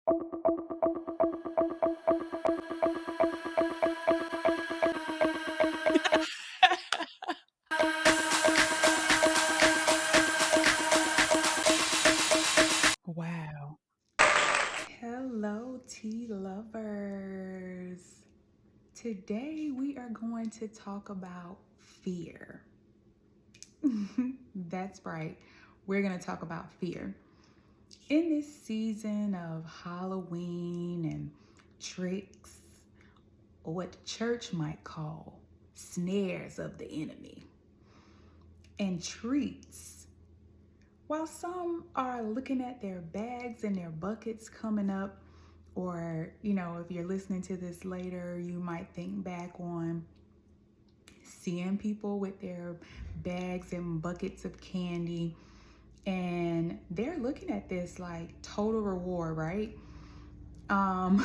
Wow. Hello, tea lovers. Today we are going to talk about fear. That's right. We're going to talk about fear. In this season of Halloween and tricks, or what the church might call snares of the enemy, and treats, while some are looking at their bags and their buckets coming up, or, if you're listening to this later, you might think back on seeing people with their bags and buckets of candy, and they're looking at this like total reward, right? Um,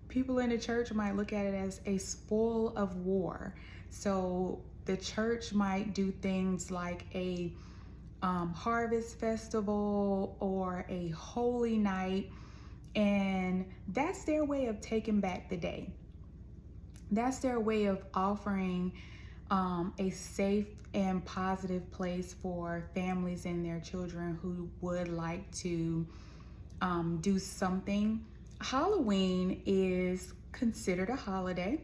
People in the church might look at it as a spoil of war. So the church might do things like a harvest festival or a holy night, and that's their way of taking back the day. That's their way of offering a safe and positive place for families and their children who would like to do something. Halloween is considered a holiday.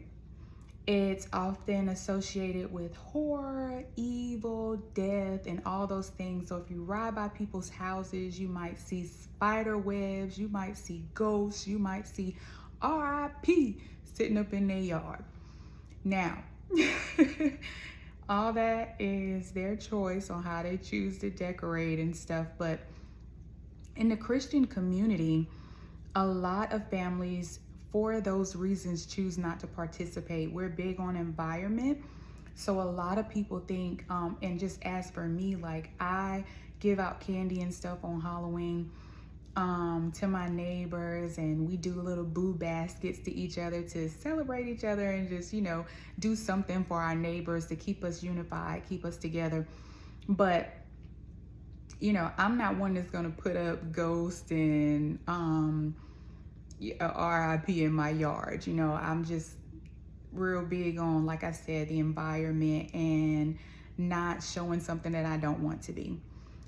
It's often associated with horror, evil, death, and all those things. So if you ride by people's houses, you might see spider webs, you might see ghosts, you might see RIP sitting up in their yard. Now, all that is their choice on how they choose to decorate and stuff. But in the Christian community, a lot of families, for those reasons, choose not to participate. We're big on environment. So a lot of people think, and just as for me, like I give out candy and stuff on Halloween to my neighbors, and we do little boo baskets to each other to celebrate each other and just, do something for our neighbors to keep us unified, keep us together. But I'm not one that's gonna put up ghosts and RIP in my yard. I'm just real big on, like I said, the environment and not showing something that I don't want to be.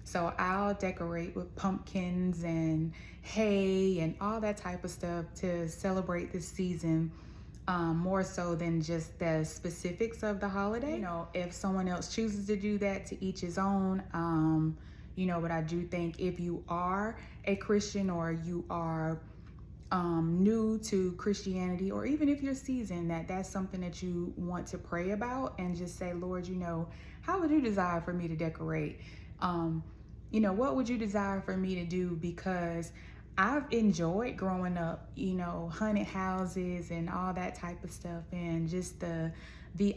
So I'll decorate with pumpkins and hay and all that type of stuff to celebrate this season, more so than just the specifics of the holiday. If someone else chooses to do that, to each his own. But I do think if you are a Christian or you are new to Christianity, or even if you're seasoned, that's something that you want to pray about and just say, Lord, how would you desire for me to decorate? What would you desire for me to do? Because I've enjoyed growing up, haunted houses and all that type of stuff, and just the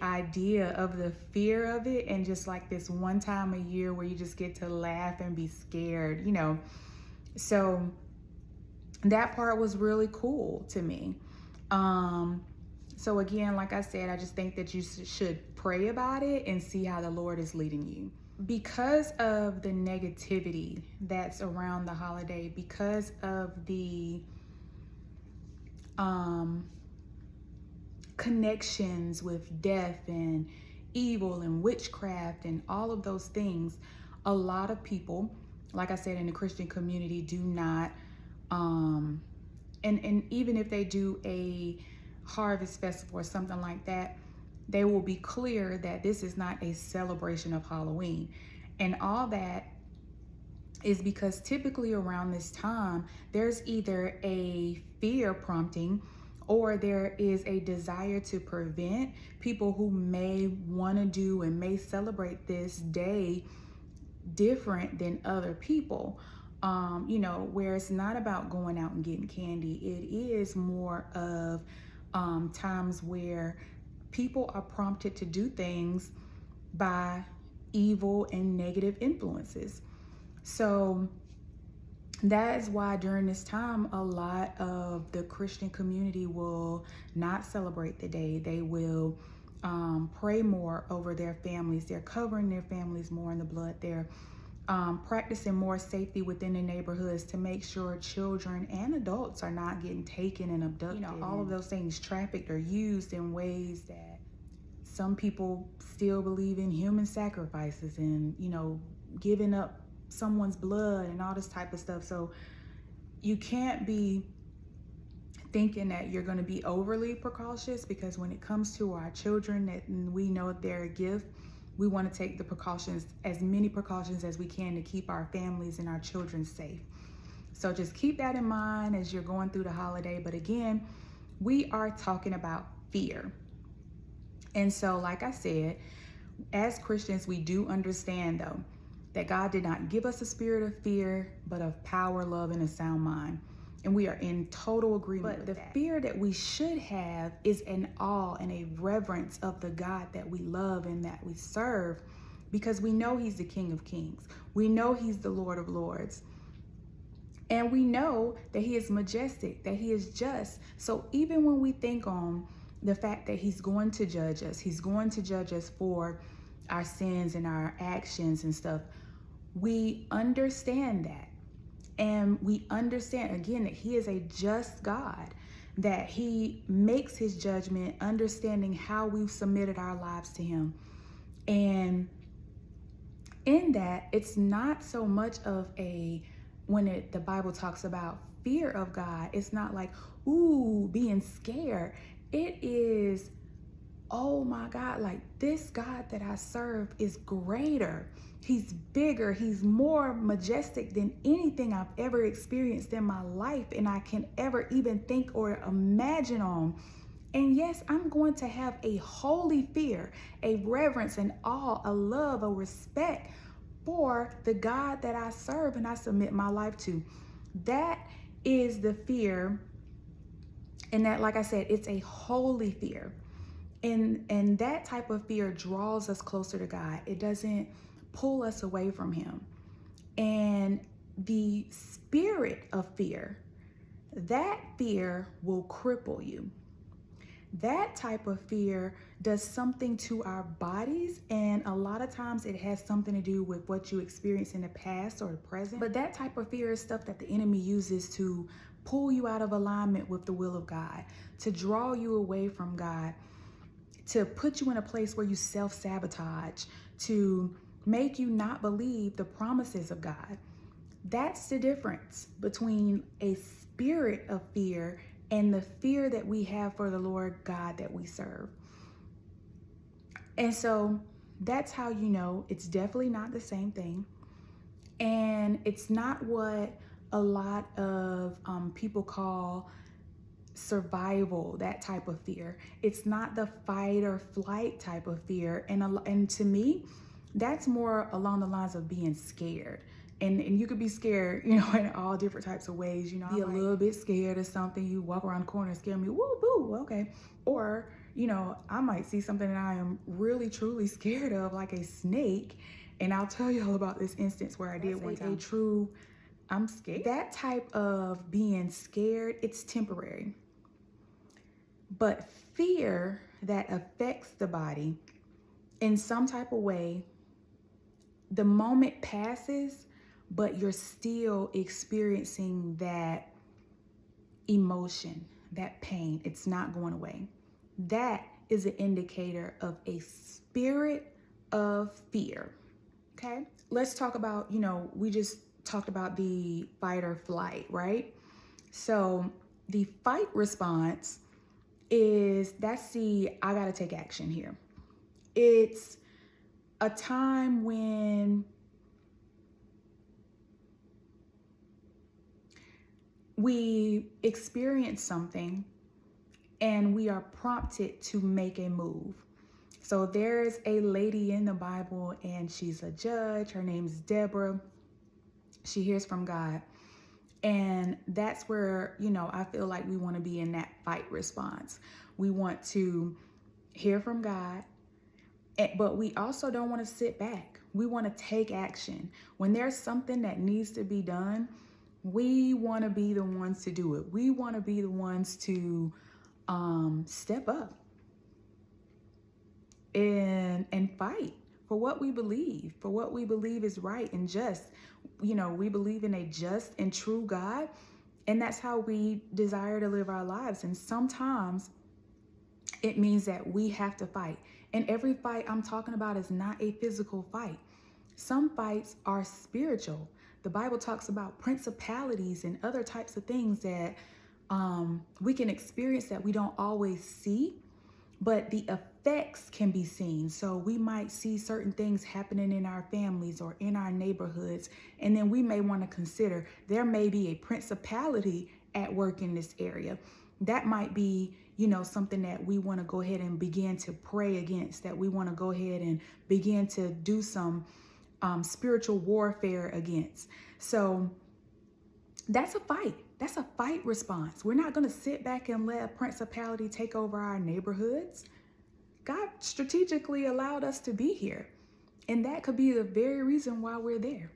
idea of the fear of it, and just like this one time a year where you just get to laugh and be scared, So that part was really cool to me. So again, like I said, I just think that you should pray about it and see how the Lord is leading you. Because of the negativity that's around the holiday, because of the connections with death and evil and witchcraft and all of those things, a lot of people, like I said, in the Christian community do not and even if they do a harvest festival or something like that, they will be clear that this is not a celebration of Halloween. And all that is because typically around this time, there's either a fear prompting or there is a desire to prevent people who may want to do and may celebrate this day different than other people. Where it's not about going out and getting candy. It is more of times where people are prompted to do things by evil and negative influences. So that is why during this time, a lot of the Christian community will not celebrate the day. They will pray more over their families. They're covering their families more in the blood. They're practicing more safety within the neighborhoods to make sure children and adults are not getting taken and abducted. All of those things trafficked or used in ways that some people still believe in human sacrifices and, giving up someone's blood and all this type of stuff. So you can't be thinking that you're going to be overly precautious, because when it comes to our children that we know they're a gift, we want to take the precautions, as many precautions as we can, to keep our families and our children safe. So just keep that in mind as you're going through the holiday. But again, we are talking about fear. And so, like I said, as Christians, we do understand, though, that God did not give us a spirit of fear, but of power, love, and a sound mind. And we are in total agreement with that. But the fear that we should have is an awe and a reverence of the God that we love and that we serve, because we know He's the King of Kings. We know He's the Lord of Lords. And we know that He is majestic, that He is just. So even when we think on the fact that He's going to judge us, He's going to judge us for our sins and our actions and stuff, we understand that. And we understand, again, that He is a just God, that He makes His judgment understanding how we've submitted our lives to Him. And in that, it's not so much of when the Bible talks about fear of God, it's not like, ooh, being scared. It is, oh my God, like, this God that I serve is greater. He's bigger. He's more majestic than anything I've ever experienced in my life and I can ever even think or imagine on. And yes, I'm going to have a holy fear, a reverence, an awe, a love, a respect for the God that I serve and I submit my life to. That is the fear. And that, like I said, it's a holy fear. And that type of fear draws us closer to God. It doesn't pull us away from Him. And the spirit of fear, that fear will cripple you. That type of fear does something to our bodies, and a lot of times it has something to do with what you experienced in the past or the present. But that type of fear is stuff that the enemy uses to pull you out of alignment with the will of God, to draw you away from God, to put you in a place where you self-sabotage, to make you not believe the promises of God. That's the difference between a spirit of fear and the fear that we have for the Lord God that we serve. And so that's how you know it's definitely not the same thing. And it's not what a lot of people call survival, that type of fear. It's not the fight or flight type of fear. And to me, that's more along the lines of being scared. And you could be scared, in all different types of ways. Be a little bit scared of something. You walk around the corner and scare me. Woo, boo, okay. Or, I might see something that I am really, truly scared of, like a snake. And I'll tell you all about this instance where I did one time. I'm scared. That type of being scared, it's temporary. But fear that affects the body in some type of way, the moment passes, but you're still experiencing that emotion, that pain. It's not going away. That is an indicator of a spirit of fear. Okay? Let's talk about, we just talked about the fight or flight, right? So the fight response that's I gotta take action here. It's a time when we experience something and we are prompted to make a move. So there's a lady in the Bible and she's a judge. Her name's Deborah. She hears from God. And that's where, I feel like we want to be in that fight response. We want to hear from God, but we also don't want to sit back. We want to take action. When there's something that needs to be done, we want to be the ones to do it. We want to be the ones to step up and fight for what we believe is right and just. We believe in a just and true God, and that's how we desire to live our lives. And sometimes it means that we have to fight. And every fight I'm talking about is not a physical fight. Some fights are spiritual. The Bible talks about principalities and other types of things that we can experience that we don't always see, but the effects can be seen. So we might see certain things happening in our families or in our neighborhoods, and then we may want to consider there may be a principality at work in this area. That might be, something that we want to go ahead and begin to pray against, that we want to go ahead and begin to do some spiritual warfare against. So that's a fight. That's a fight response. We're not going to sit back and let a principality take over our neighborhoods. God strategically allowed us to be here. And that could be the very reason why we're there,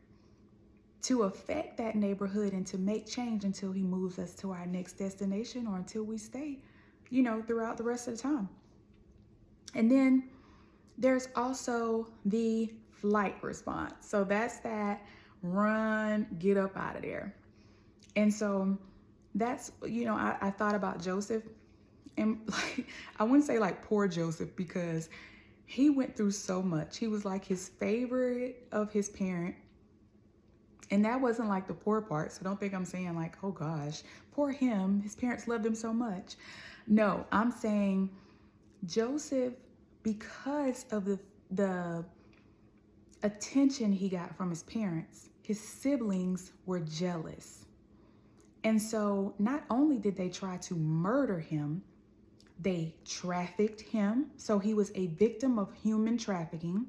to affect that neighborhood and to make change until he moves us to our next destination, or until we stay, throughout the rest of the time. And then there's also the flight response. So that's that run, get up out of there. And so that's, I thought about Joseph, and I wouldn't say poor Joseph, because he went through so much. He was his favorite of his parent. And that wasn't the poor part. So don't think I'm saying oh gosh, poor him. His parents loved him so much. No, I'm saying Joseph, because of the attention he got from his parents, his siblings were jealous. And so not only did they try to murder him, they trafficked him. So he was a victim of human trafficking.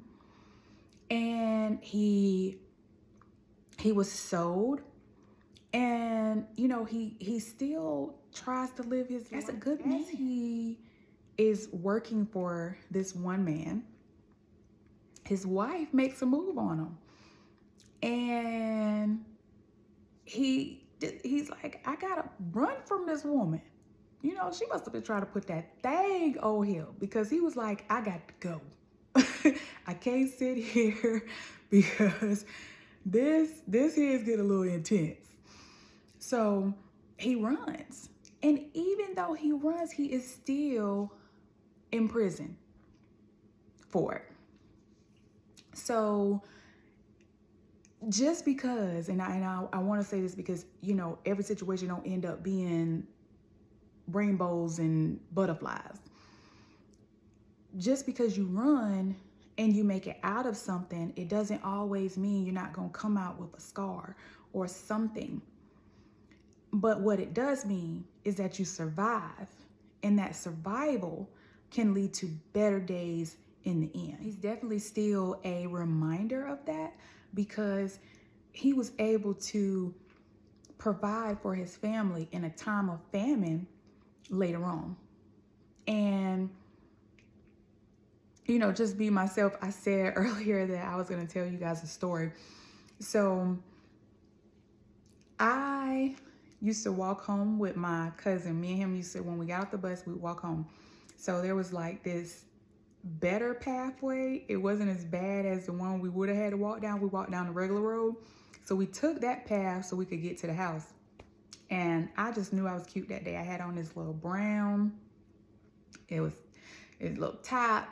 And he was sold. And, he still tries to live his life as a good man. He is working for this one man. His wife makes a move on him. And he's like, I gotta run from this woman. She must have been trying to put that thing on him, because he was like, I got to go. I can't sit here because this here is getting a little intense. So he runs. And even though he runs, he is still in prison for it. So just because, and I want to say this because, every situation don't end up being rainbows and butterflies. Just because you run and you make it out of something, it doesn't always mean you're not going to come out with a scar or something. But what it does mean is that you survive, and that survival can lead to better days in the end. He's definitely still a reminder of that, because he was able to provide for his family in a time of famine later on. And, just be myself. I said earlier that I was going to tell you guys a story. So I used to walk home with my cousin. Me and him used to, when we got off the bus, we'd walk home. So there was this better pathway. It wasn't as bad as the one we would have had to walk down. We walked down the regular road. So we took that path so we could get to the house. And I just knew I was cute that day. I had on this little brown, it was a little top,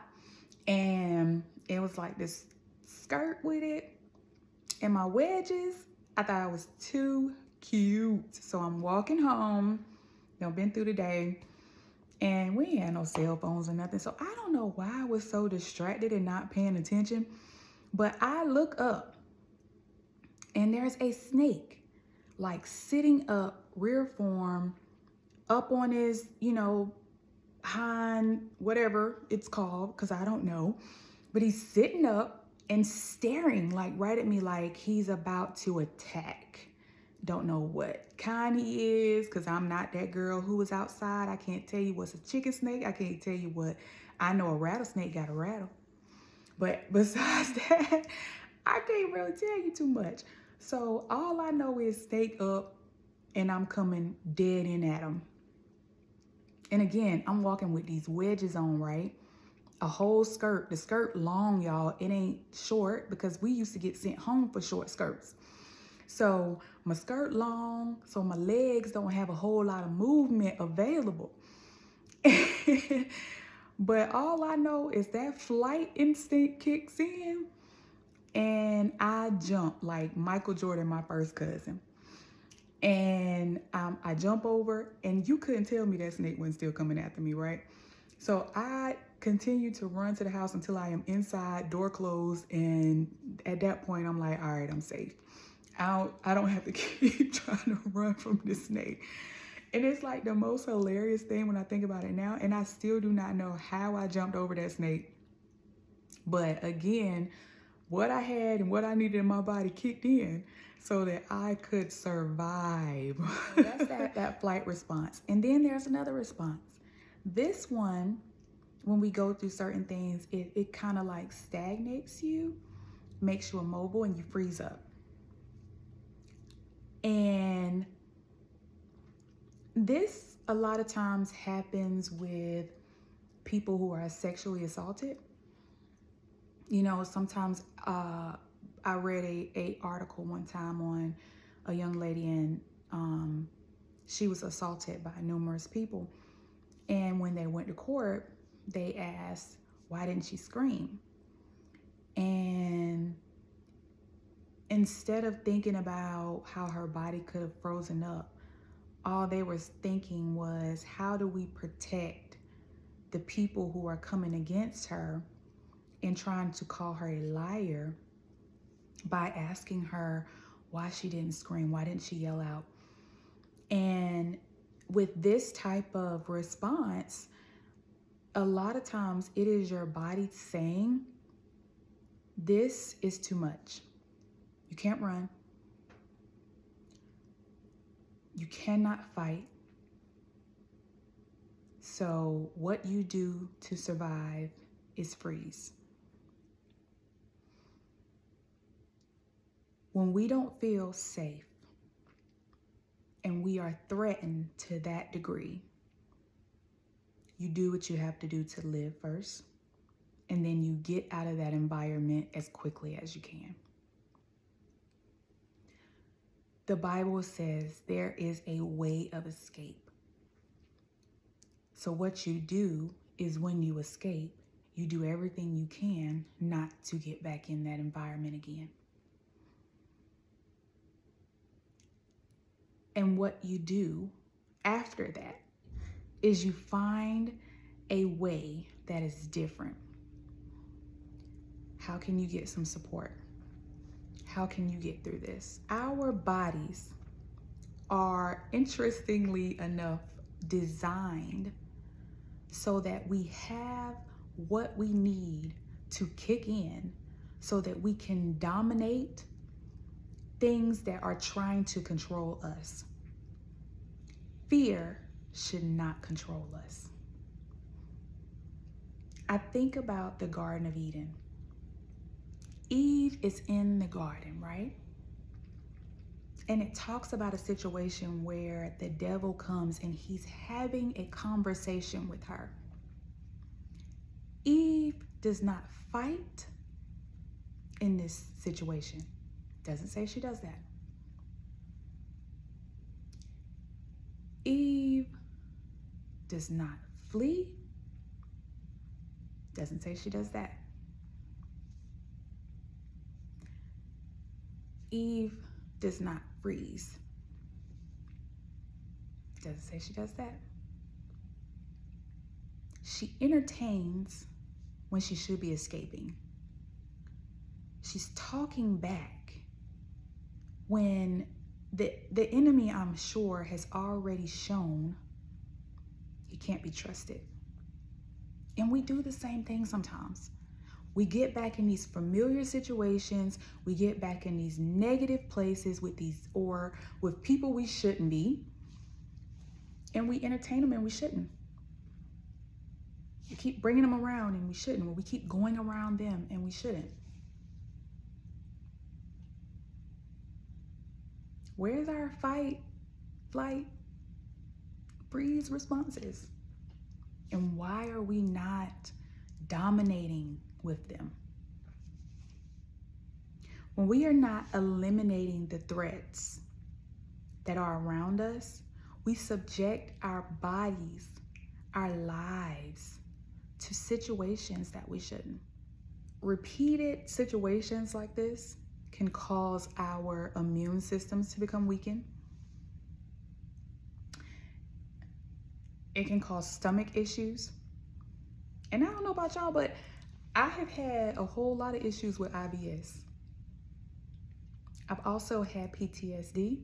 and it was this skirt with it. And my wedges, I thought I was too cute. So I'm walking home, been through the day, and we ain't had no cell phones or nothing. So I don't know why I was so distracted and not paying attention. But I look up, and there's a snake, sitting up, rear form, up on his, hind, whatever it's called, because I don't know. But he's sitting up and staring right at me, like he's about to attack. Don't know what kind he is, because I'm not that girl who was outside. I can't tell you what's a chicken snake. I can't tell you what. I know a rattlesnake got a rattle. But besides that, I can't really tell you too much. So all I know is snake up, and I'm coming dead in at him. And again, I'm walking with these wedges on, right? a whole skirt. The skirt long, y'all. It ain't short because we used to get sent home for short skirts. So my skirt long, so my legs don't have a whole lot of movement available. But all I know is that flight instinct kicks in and I jump like Michael Jordan, my first cousin. And I jump over, and you couldn't tell me that snake wasn't still coming after me, right? So I continue to run to the house until I am inside, door closed, and at that point I'm like, all right, I'm safe. I don't have to keep trying to run from this snake. And it's like the most hilarious thing when I think about it now, and I still do not know how I jumped over that snake. But again, what I had and what I needed in my body kicked in so that I could survive. That's that flight response. And then there's another response. This one, when we go through certain things, it kind of like stagnates you, makes you immobile, and you freeze up. And this a lot of times happens with people who are sexually assaulted. You know, sometimes I read a article one time on a young lady, and she was assaulted by numerous people. And when they went to court, they asked, why didn't she scream? And instead of thinking about how her body could have frozen up, all they were thinking was, how do we protect the people who are coming against her and trying to call her a liar by asking her why she didn't scream, why didn't she yell out? And with this type of response, a lot of times it is your body saying, this is too much. You can't run. You cannot fight. So what you do to survive is freeze. When we don't feel safe and we are threatened to that degree, you do what you have to do to live first, and then you get out of that environment as quickly as you can. The Bible says there is a way of escape. So what you do is when you escape, you do everything you can not to get back in that environment again. And what you do after that is you find a way that is different. How can you get some support? How can you get through this? Our bodies are, interestingly enough, designed so that we have what we need to kick in so that we can dominate things that are trying to control us. Fear should not control us. I think about the Garden of Eden. Eve is in the garden, right? And it talks about a situation where the devil comes and he's having a conversation with her. Eve does not fight in this situation. Doesn't say she does that. Eve does not flee. Doesn't say she does that. Eve does not freeze. Doesn't say she does that. She entertains when she should be escaping. She's talking back when the enemy, I'm sure, has already shown he can't be trusted. And we do the same thing sometimes. We get back in these familiar situations, we get back in these negative places with people we shouldn't be, and we entertain them and we shouldn't. We keep bringing them around and we shouldn't, or we keep going around them and we shouldn't. Where's our fight, flight, freeze responses? And why are we not dominating with them. When we are not eliminating the threats that are around us, we subject our bodies, our lives to situations that we shouldn't. Repeated situations like this can cause our immune systems to become weakened. It can cause stomach issues. And I don't know about y'all, but I have had a whole lot of issues with IBS. I've also had PTSD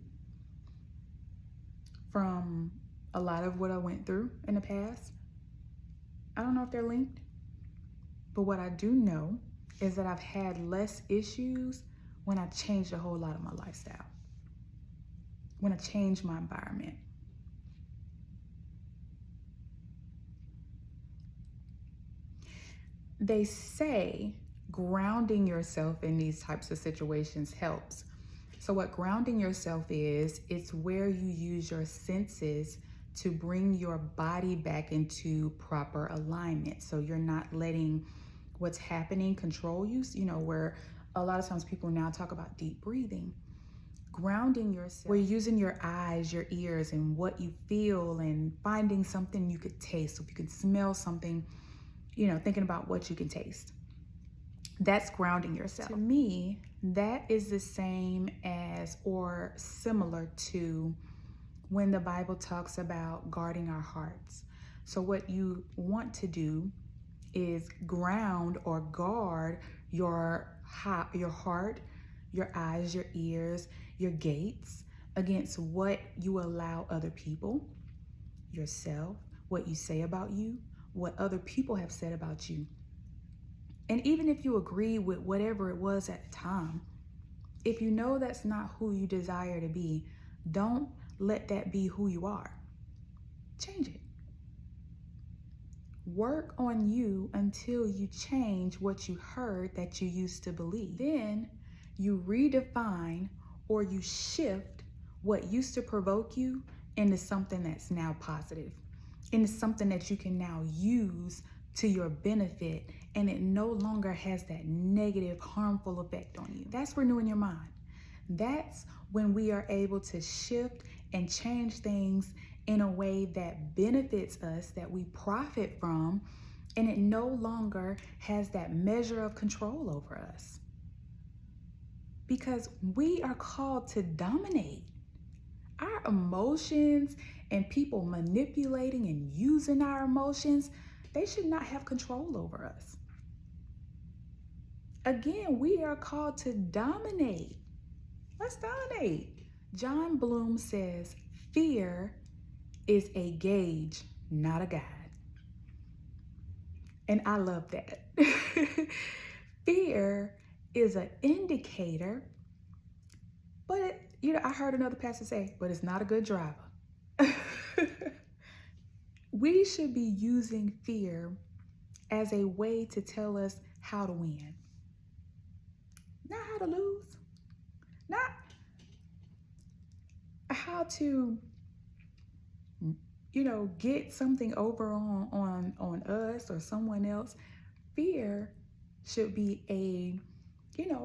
from a lot of what I went through in the past. I don't know if they're linked, but what I do know is that I've had less issues when I changed a whole lot of my lifestyle, when I changed my environment. They say grounding yourself in these types of situations helps. So what grounding yourself is, it's where you use your senses to bring your body back into proper alignment. So you're not letting what's happening control you. You know, where a lot of times people now talk about deep breathing. Grounding yourself, where you're using your eyes, your ears, and what you feel, and finding something you could taste. So if you can smell something, you know, thinking about what you can taste. That's grounding yourself. To me, that is the same as or similar to when the Bible talks about guarding our hearts. So what you want to do is ground or guard your heart, your eyes, your ears, your gates against what you allow other people, yourself, what you say about you, what other people have said about you. And even if you agree with whatever it was at the time, if you know that's not who you desire to be, don't let that be who you are. Change it. Work on you until you change what you heard that you used to believe. Then you redefine or you shift what used to provoke you into something that's now positive, into something that you can now use to your benefit, and it no longer has that negative, harmful effect on you. That's renewing your mind. That's when we are able to shift and change things in a way that benefits us, that we profit from, and it no longer has that measure of control over us. Because we are called to dominate. Our emotions and people manipulating and using our emotions, they should not have control over us. Again, we are called to dominate. Let's dominate. John Bloom says, fear is a gauge, not a guide. And I love that. Fear is an indicator, but I heard another pastor say, but it's not a good driver. We should be using fear as a way to tell us how to win, not how to lose, not how to, get something over on us or someone else. Fear should be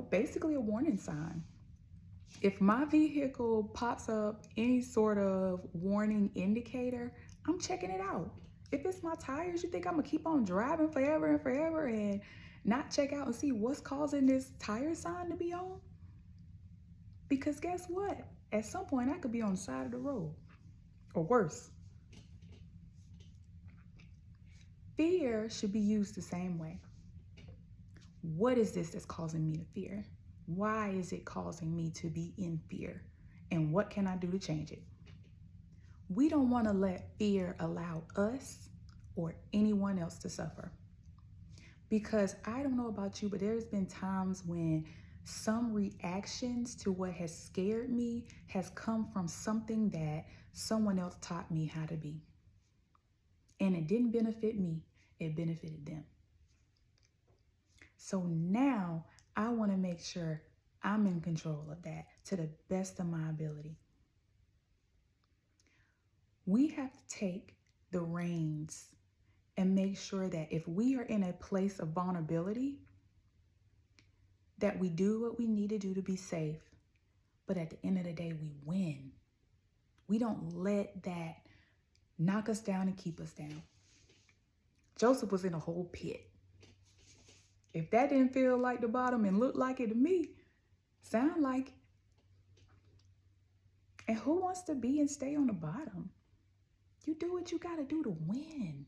basically a warning sign. If my vehicle pops up any sort of warning indicator, I'm checking it out. If it's my tires, you think I'm gonna keep on driving forever and forever and not check out and see what's causing this tire sign to be on? Because guess what? At some point, I could be on the side of the road, or worse. Fear should be used the same way. What is this that's causing me to fear? Why is it causing me to be in fear? And what can I do to change it? We don't want to let fear allow us or anyone else to suffer. Because I don't know about you, but there's been times when some reactions to what has scared me has come from something that someone else taught me how to be. And it didn't benefit me, it benefited them. So now I want to make sure I'm in control of that to the best of my ability. We have to take the reins and make sure that if we are in a place of vulnerability, that we do what we need to do to be safe. But at the end of the day, we win. We don't let that knock us down and keep us down. Joseph was in a whole pit. If that didn't feel like the bottom and look like it to me, sound like it. And who wants to be and stay on the bottom? You do what you got to do to win.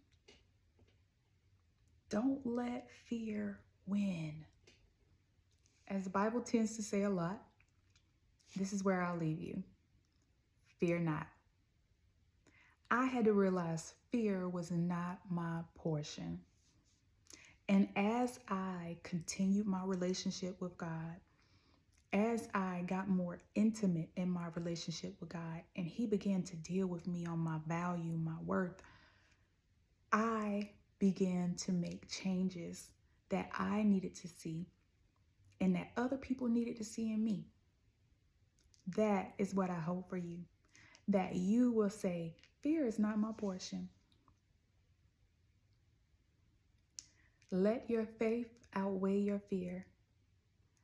Don't let fear win. As the Bible tends to say a lot, this is where I'll leave you. Fear not. I had to realize fear was not my portion. And as I continued my relationship with God, as I got more intimate in my relationship with God, and He began to deal with me on my value, my worth, I began to make changes that I needed to see and that other people needed to see in me. That is what I hope for you, that you will say, fear is not my portion. Let your faith outweigh your fear.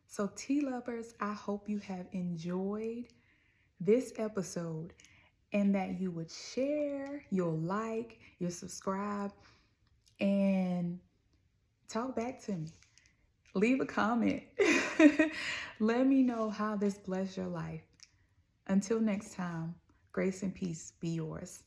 So tea lovers, I hope you have enjoyed this episode and that you would share, you'll like, you'll subscribe, and talk back to me. Leave a comment. Let me know how this blessed your life. Until next time, grace and peace be yours.